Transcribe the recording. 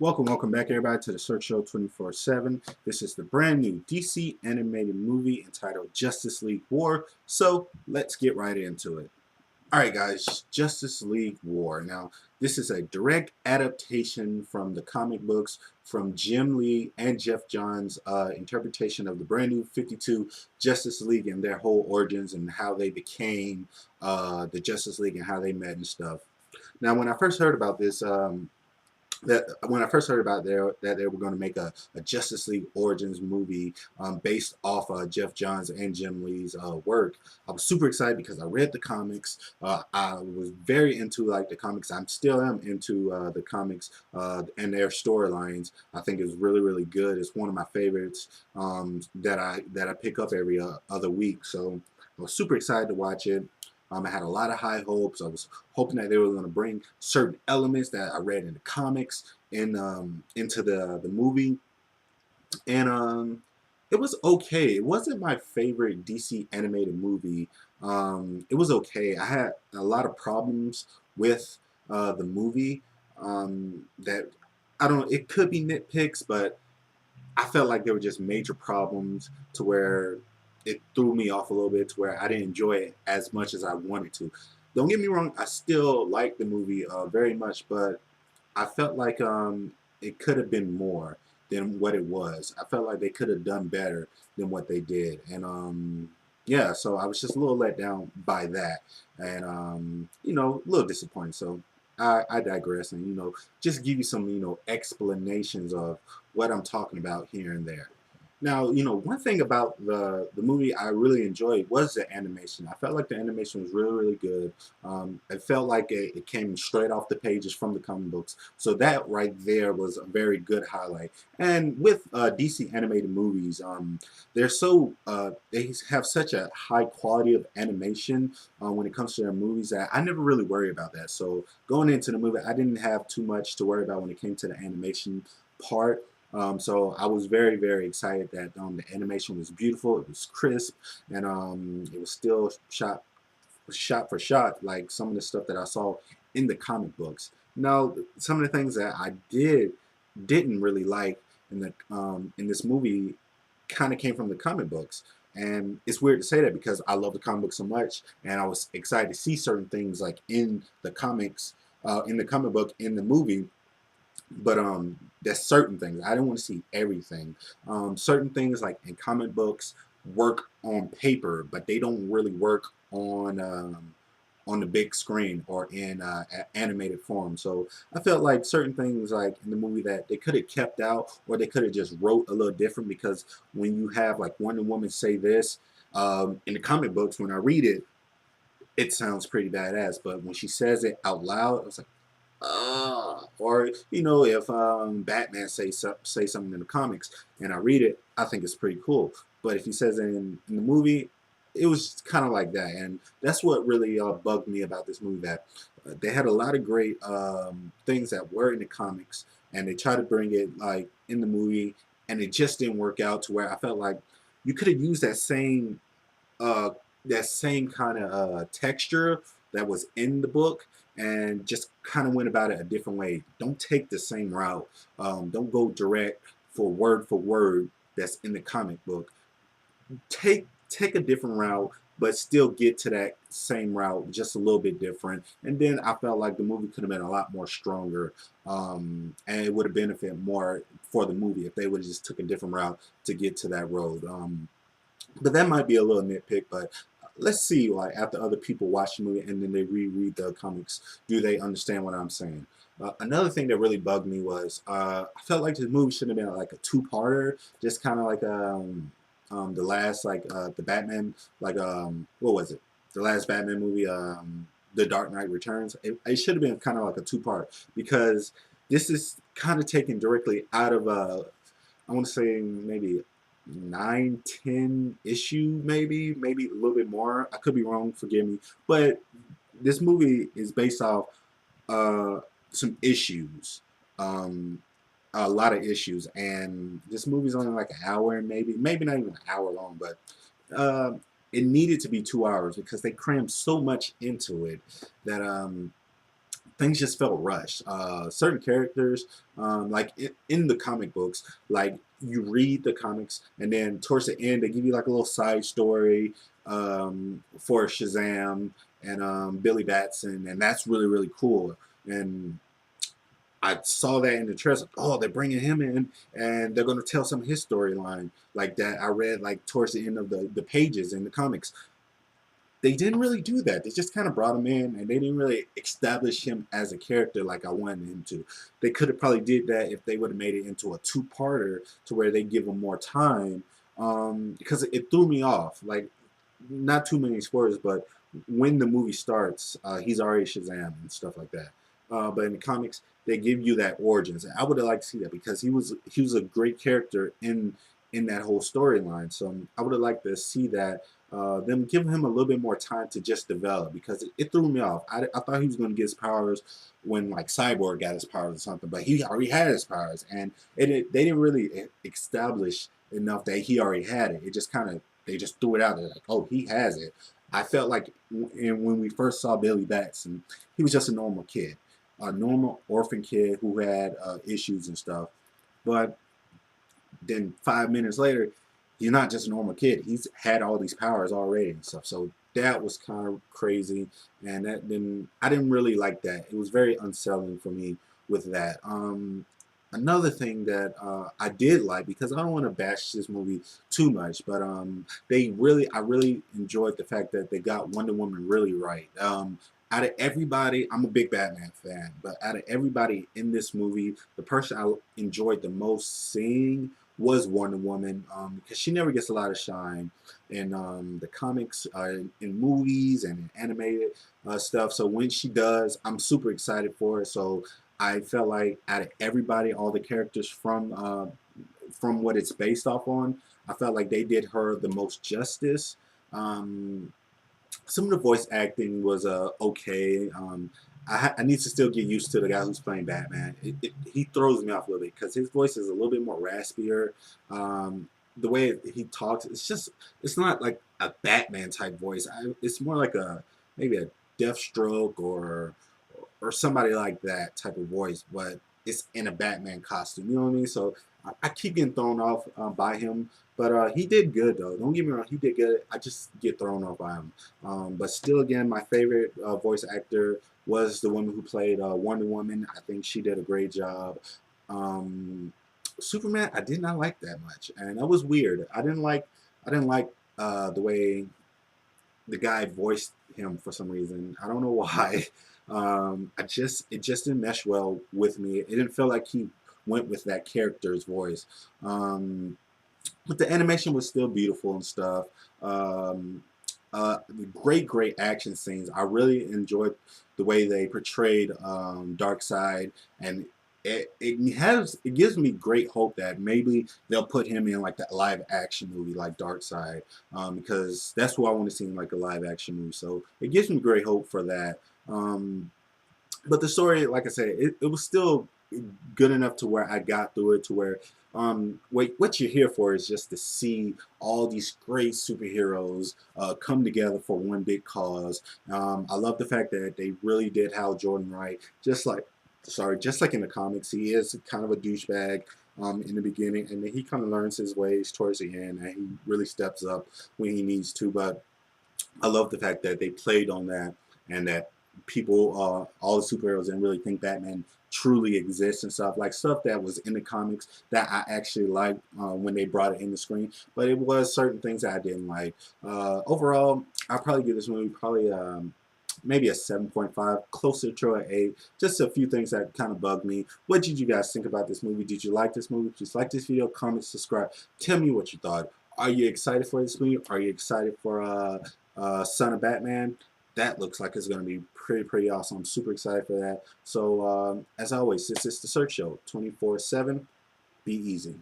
Welcome back everybody to the Search Show 24/7. This is the brand new DC animated movie entitled Justice League War. So let's get right into it. Alright guys, Justice League War. Now, this is a direct adaptation from the comic books from Jim Lee and Jeff Johns' interpretation of the brand new 52 Justice League and their whole origins and how they became the Justice League and how they met and stuff. Now, when I first heard about this, that they were going to make a Justice League Origins movie based off Jeff Johns and Jim Lee's work, I was super excited because I read the comics. I was very into like the comics. I still am into the comics and their storylines. I think it's really good. It's one of my favorites that I pick up every other week. So I was super excited to watch it. I had a lot of high hopes. I was hoping that they were going to bring certain elements that I read in the comics into the movie, and it was okay. It wasn't my favorite DC animated movie. It was okay. I had a lot of problems with the movie that I don't. It could be nitpicks, but I felt like there were just major problems to where it threw me off a little bit to where I didn't enjoy it as much as I wanted to. Don't get me wrong, I still like the movie very much, but I felt like it could have been more than what it was. I felt like they could have done better than what they did, and yeah, so I was just a little let down by that, and a little disappointed. So I digress, and just give you some explanations of what I'm talking about here and there. Now, one thing about the movie I really enjoyed was the animation. I felt like the animation was really good. It felt like it came straight off the pages from the comic books. So that right there was a very good highlight. And with DC animated movies, they have such a high quality of animation when it comes to their movies that I never really worry about that. So going into the movie, I didn't have too much to worry about when it came to the animation part. So I was very excited that the animation was beautiful, it was crisp, and it was still shot for shot like some of the stuff that I saw in the comic books. Now, some of the things that I didn't really like in this movie kind of came from the comic books. And it's weird to say that because I love the comic book so much, and I was excited to see certain things like in the comics, in the comic book, in the movie, but there's certain things I didn't want to see everything. Certain things like in comic books work on paper, but they don't really work on the big screen or in animated form. So I felt like certain things like in the movie that they could have kept out, or they could have just wrote a little different, because when you have like Wonder Woman say this in the comic books, when I read it, it sounds pretty badass, but when she says it out loud, I was like, or if Batman say something in the comics and I read it, I think it's pretty cool. But if he says it in the movie, it was kind of like that, and that's what really bugged me about this movie. That they had a lot of great things that were in the comics, and they tried to bring it like in the movie, and it just didn't work out to where I felt like you could have used uh, that same kind of texture that was in the book and just kind of went about it a different way. Don't take the same route. Don't go direct for word that's in the comic book. Take a different route, but still get to that same route just a little bit different. And then I felt like the movie could have been a lot more stronger, and it would have benefited more for the movie if they would have just took a different route to get to that road. But that might be a little nitpick, but let's see, like after other people watch the movie and then they reread the comics, do they understand what I'm saying? Another thing that really bugged me was I felt like this movie should have been like a two-parter, just kind of like the last like the Batman, like what was it? The last Batman movie, The Dark Knight Returns. It should have been kind of like a two-part, because this is kind of taken directly out of I want to say maybe 9, 10 issue, maybe a little bit more. I could be wrong, forgive me. But this movie is based off uh, some issues, um, a lot of issues, and this movie's only like an hour, and maybe not even an hour long, but uh, it needed to be 2 hours because they crammed so much into it that things just felt rushed. Certain characters, like in the comic books, like you read the comics and then towards the end they give you like a little side story for Shazam and Billy Batson, and that's really really cool. And I saw that in the trailer. Oh, they're bringing him in, and they're going to tell some of his storyline like that. I read like towards the end of the pages in the comics. They didn't really do that. They just kind of brought him in, and they didn't really establish him as a character like I wanted him to. They could have probably did that if they would have made it into a two-parter to where they give him more time, because it threw me off. Like, not too many spoilers, but when the movie starts, he's already Shazam and stuff like that. But in the comics, they give you that origins. I would have liked to see that because he was a great character in that whole storyline. So I would have liked to see that them give him a little bit more time to just develop because it threw me off. I thought he was going to get his powers when like Cyborg got his powers or something, but he already had his powers, and they didn't really establish enough that he already had it. It just kind of they just threw it out there like, oh, he has it. I felt like when we first saw Billy Batson, he was just a normal kid, a normal orphan kid who had issues and stuff. But then 5 minutes later, he's not just a normal kid. He's had all these powers already and stuff. So that was kind of crazy, and that then I didn't really like that. It was very unsettling for me with that. Another thing that I did like, because I don't want to bash this movie too much, but I really enjoyed the fact that they got Wonder Woman really right. Out of everybody, I'm a big Batman fan, but out of everybody in this movie, the person I enjoyed the most seeing was Wonder Woman, because she never gets a lot of shine in the comics, in movies, and in animated stuff. So when she does, I'm super excited for it. So I felt like out of everybody, all the characters from what it's based off on, I felt like they did her the most justice. Um, some of the voice acting was okay. I need to still get used to the guy who's playing Batman. He throws me off a little bit because his voice is a little bit more raspier. The way he talks, it's not like a Batman type voice. It's more like maybe a Deathstroke or somebody like that type of voice, but it's in a Batman costume. You know what I mean? So I keep getting thrown off by him, but he did good though. Don't get me wrong, he did good. I just get thrown off by him. But still, again, my favorite voice actor was the woman who played Wonder Woman. I think she did a great job. Superman, I did not like that much, and that was weird. I didn't like the way the guy voiced him for some reason. I don't know why. It just didn't mesh well with me. It didn't feel like he went with that character's voice. But the animation was still beautiful and stuff. Great action scenes. I really enjoyed the way they portrayed Darkseid, and it gives me great hope that maybe they'll put him in like the live action movie like Darkseid, because that's what I want to see in like a live action movie. So it gives me great hope for that. But the story, like I said, it was still good enough to where I got through it to where what you're here for is just to see all these great superheroes come together for one big cause. I love the fact that they really did Hal Jordan right, just like in the comics. He is kind of a douchebag in the beginning, and then he kind of learns his ways towards the end, and he really steps up when he needs to. But I love the fact that they played on that, and that people, all the superheroes, didn't really think Batman truly exists and stuff. Like stuff that was in the comics that I actually liked when they brought it in the screen. But it was certain things that I didn't like. Overall, I'll probably give this movie probably maybe a 7.5, closer to an 8. Just a few things that kind of bugged me. What did you guys think about this movie? Did you like this movie? Please like this video, comment, subscribe. Tell me what you thought. Are you excited for this movie? Are you excited for Son of Batman? That looks like it's going to be pretty awesome. I'm super excited for that. So as always, this is the Search Show 24/7. Be easy.